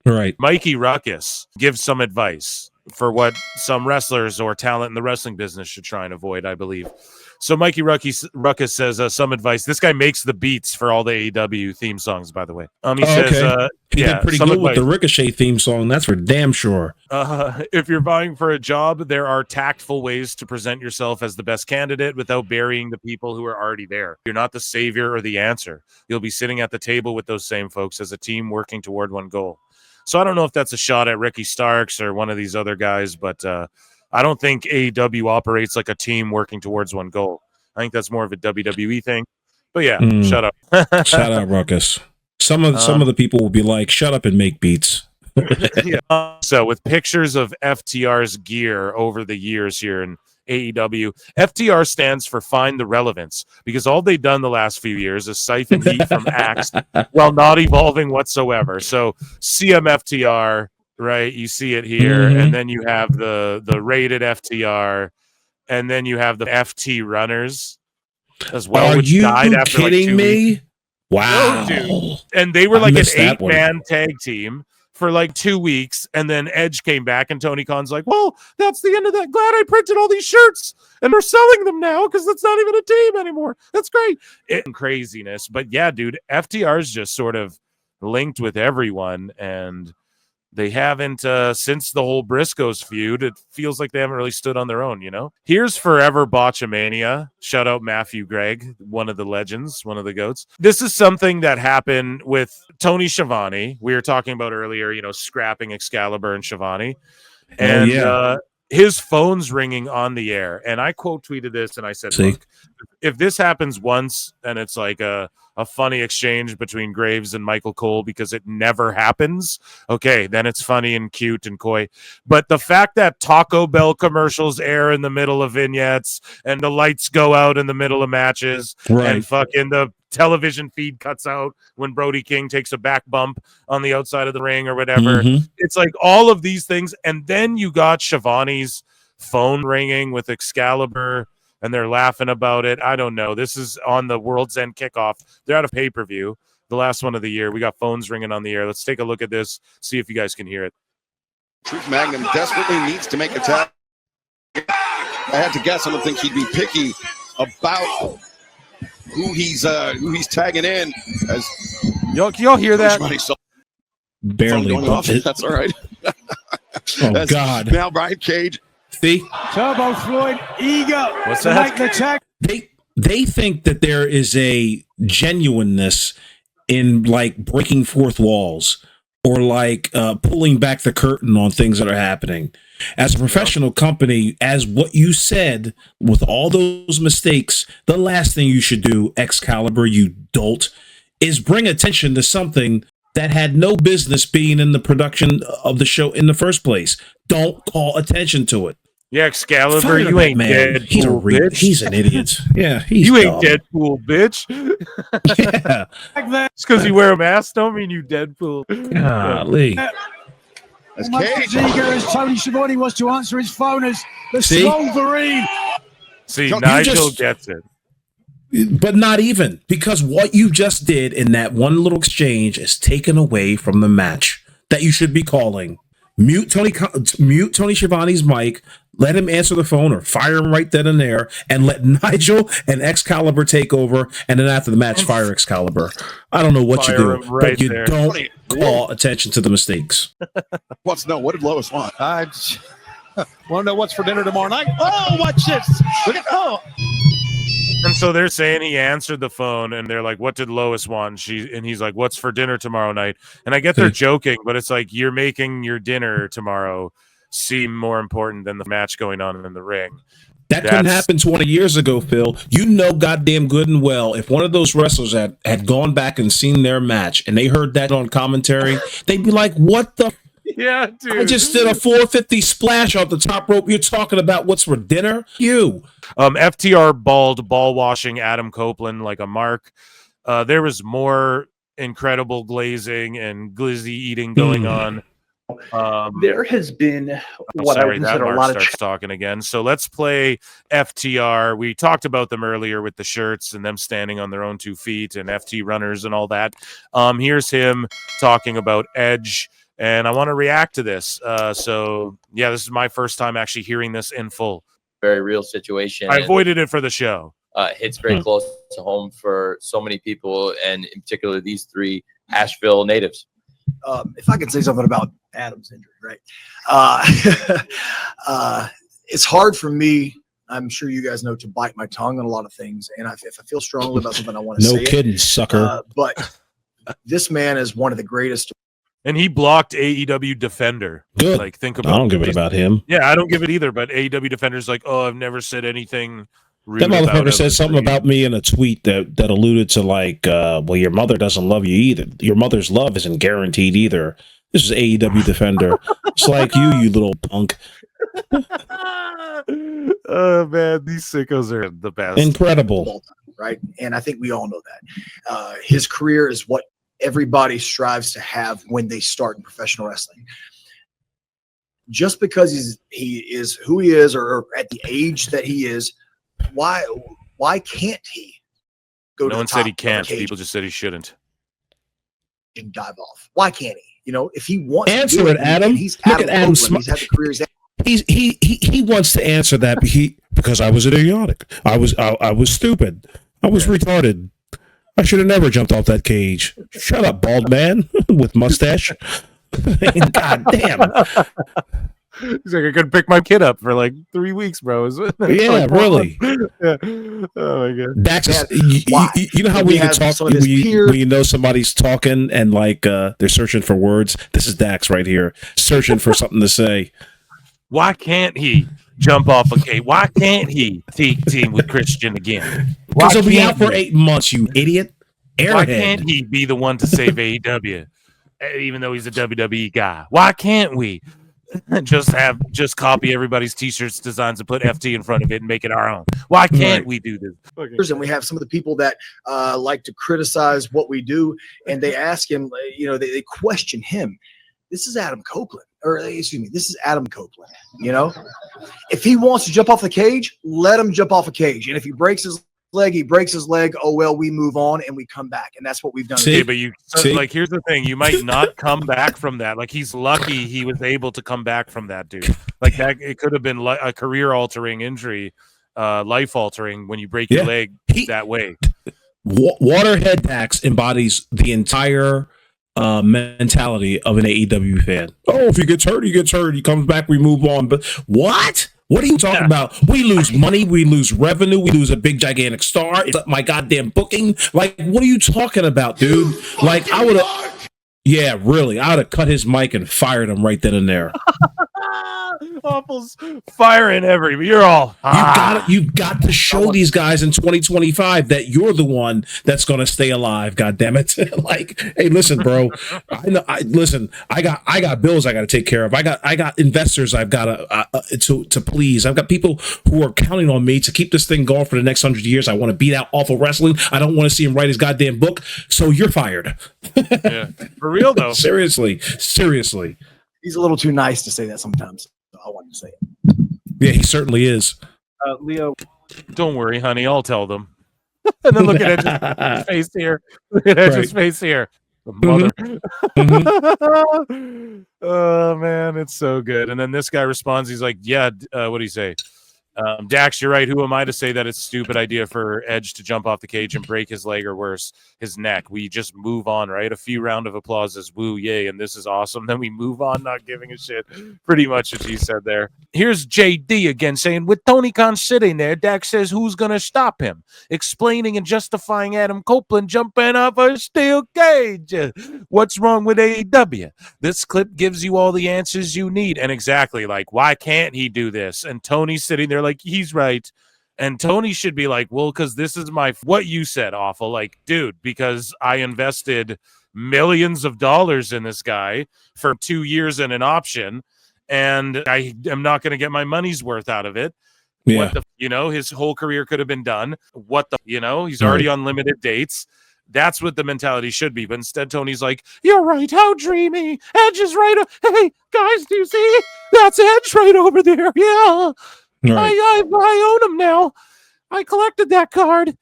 Right. Mikey Ruckus gives some advice for what some wrestlers or talent in the wrestling business should try and avoid, I believe. So Mikey Ruckus says some advice. This guy makes the beats for all the AEW theme songs, by the way. He says, he did pretty good with the Ricochet theme song. That's for damn sure. If you're vying for a job, there are tactful ways to present yourself as the best candidate without burying the people who are already there. You're not the savior or the answer. You'll be sitting at the table with those same folks as a team working toward one goal. So I don't know if that's a shot at Ricky Starks or one of these other guys, but I don't think AEW operates like a team working towards one goal. I think that's more of a WWE thing. But yeah, shut up. Shout out, Ruckus. Some of the people will be like, shut up and make beats. Yeah. So with pictures of FTR's gear over the years here in AEW, FTR stands for Find the Relevance, because all they've done the last few years is siphon heat from acts while not evolving whatsoever. So CMFTR, right? You see it here, and then you have the rated FTR, and then you have the FT Runners as well, which died after like 2 weeks. Wow. No, dude. And they were like an 8-man tag team for like 2 weeks, and then Edge came back, and Tony Khan's like, well, that's the end of that. Glad I printed all these shirts, and we're selling them now because that's not even a team anymore. That's great. Craziness. But yeah, dude, FTR is just sort of linked with everyone, and they haven't, since the whole Briscoes feud, it feels like they haven't really stood on their own, you know? Here's Forever Botchamania. Shout out Matthew Gregg, one of the legends, one of the GOATs. This is something that happened with Tony Schiavone. We were talking about earlier, you know, scrapping Excalibur and Schiavone. And his phone's ringing on the air. And I quote tweeted this, and I said, look, if this happens once and it's like a funny exchange between Graves and Michael Cole because it never happens, okay, then it's funny and cute and coy. But the fact that Taco Bell commercials air in the middle of vignettes and the lights go out in the middle of matches, and fucking the television feed cuts out when Brody King takes a back bump on the outside of the ring or whatever. It's like all of these things. And then you got Shivani's phone ringing with Excalibur, and they're laughing about it. I don't know. This is on the World's End kickoff. They're at a pay-per-view, the last one of the year. We got phones ringing on the air. Let's take a look at this, see if you guys can hear it. Truth Magnum desperately needs to make a tag. I had to guess. I don't think he'd be picky about who he's tagging in. As y'all hear that? Barely. That's all right. Oh, God. Now Brian Cage. See? Turbo Floyd, eager What's to that? make the tag. They think that there is a genuineness in like breaking fourth walls or like pulling back the curtain on things that are happening. As a professional company, as what you said, with all those mistakes, the last thing you should do, Excalibur, you dolt, is bring attention to something that had no business being in the production of the show in the first place. Don't call attention to it. Yeah, Excalibur, you ain't Deadpool, he's bitch. He's an idiot. Yeah, you ain't Deadpool, bitch. Yeah. It's because you wear a mask, don't mean you Deadpool. Golly. As eager as Tony Schiavone was to answer his phone as the Wolverine. See, Nigel gets it. But not even, because what you just did in that one little exchange is taken away from the match that you should be calling. Mute Tony Schiavone's mic, let him answer the phone or fire him right then and there, and let Nigel and Excalibur take over, and then after the match, fire Excalibur. I don't know what you do, but you don't call attention to the mistakes. What did Lois want? I want to know what's for dinner tomorrow night. Oh, watch this. Look at And so they're saying he answered the phone, and they're like, what did Lois want? And he's like, what's for dinner tomorrow night? And I get they're joking, but it's like, you're making your dinner tomorrow seem more important than the match going on in the ring. That couldn't happen 20 years ago, Phil. You know goddamn good and well, if one of those wrestlers had gone back and seen their match and they heard that on commentary, they'd be like, what the? Yeah, dude. I just did a 450 splash off the top rope. You're talking about what's for dinner? FTR ball washing Adam Copeland like a mark. There was more incredible glazing and glizzy eating going on. There has been what I would consider a lot of talking again. So let's play FTR. We talked about them earlier with the shirts and them standing on their own 2 feet and FT runners and all that. Here's him talking about Edge and I want to react to this. So yeah, this is my first time actually hearing this in full. Very real situation. I avoided it for the show. Hits very close to home for so many people, and in particular these 3 Asheville natives. If I could say something about Adam's injury, right? It's hard for me, I'm sure you guys know, to bite my tongue on a lot of things. And if I feel strongly about something, I want to say it. No kidding, sucker. But this man is one of the greatest. And he blocked AEW Defender. Good. Like, think about. I don't give it about him. Yeah, I don't give it either. But AEW Defender's like, oh, I've never said anything. That motherfucker said something about me in a tweet that alluded to like, well, your mother doesn't love you either. Your mother's love isn't guaranteed either. This is AEW Defender. It's like you little punk. Oh man, these sickos are the best. Incredible, right? And I think we all know that his career is what everybody strives to have when they start in professional wrestling. Just because he is who he is, or at the age that he is, why can't he go? No one said he can't. People just said he shouldn't. And dive off. Why can't he? You know, if he wants answer to do it, Adam. He's Look at Adam. He's had the career he wants to answer that because I was idiotic. I was stupid. I was retarded. I should have never jumped off that cage. Shut up, bald man with mustache. God damn. He's like, I couldn't pick my kid up for like 3 weeks, bro. Yeah, like, really. Yeah. Oh my god. Dax, you know how we can talk when you know somebody's talking and like they're searching for words. This is Dax right here, searching for something to say. Why can't he jump off a cage? Why can't he team with Christian again? Because he'll be out for 8 months, you idiot. Airhead. Why can't he be the one to save AEW, even though he's a WWE guy? Why can't we just copy everybody's t-shirts designs and put FT in front of it and make it our own? Why can't we do this? Okay. And we have some of the people that like to criticize what we do, and they ask him, you know, they question him. This is Adam Copeland, or excuse me, this is Adam Copeland. You know, if he wants to jump off the cage, let him jump off a cage, and if he breaks his leg, he breaks his leg. Oh well, we move on and we come back, and that's what we've done. See, but like, here's the thing: you might not come back from that. Like, he's lucky he was able to come back from that, dude. Like that, it could have been a career-altering injury, life-altering when you break your leg that way. Waterhead Dax embodies the entire mentality of an AEW fan. Oh, if he gets hurt, he gets hurt. He comes back, we move on. But what? What are you talking about? We lose money, we lose revenue, we lose a big gigantic star. It's my goddamn booking. Like, what are you talking about, dude? Like, I would have, yeah, really, I would have cut his mic and fired him right then and there. Awful's firing everybody. You're all you've got to show these guys in 2025 that you're the one that's going to stay alive. God damn it! Like, hey, listen, bro. I got bills I got to take care of. I got investors I've got to please. I've got people who are counting on me to keep this thing going for the next 100 years. I want to beat out awful wrestling. I don't want to see him write his goddamn book. So you're fired. Yeah, for real though. Seriously. He's a little too nice to say that sometimes. So I wanted to say it. Yeah, he certainly is. Leo, don't worry, honey. I'll tell them. And then look at Edge's face here. Look at Edge's face here. The mother. Oh man, it's so good. And then this guy responds. He's like, "Yeah, what do you say? Dax, you're right. Who am I to say that it's a stupid idea for Edge to jump off the cage and break his leg or worse, his neck? We just move on, right? A few round of applause is woo, yay, and this is awesome. Then we move on, not giving a shit." Pretty much what he said there. Here's JD again saying, with Tony Khan sitting there, Dax says, who's going to stop him? Explaining and justifying Adam Copeland jumping off a steel cage. What's wrong with AEW? This clip gives you all the answers you need. And exactly, like, why can't he do this? And Tony's sitting there like, he's right. And Tony should be like, well, because this is what you said, awful. Like, dude, because I invested millions of dollars in this guy for 2 years and an option, and I am not going to get my money's worth out of it. Yeah. His whole career could have been done. He's already on limited dates. That's what the mentality should be. But instead, Tony's like, you're right. How dreamy. Edge is right. Hey, guys, do you see? That's Edge right over there. Yeah. Right. I own him now. I collected that card.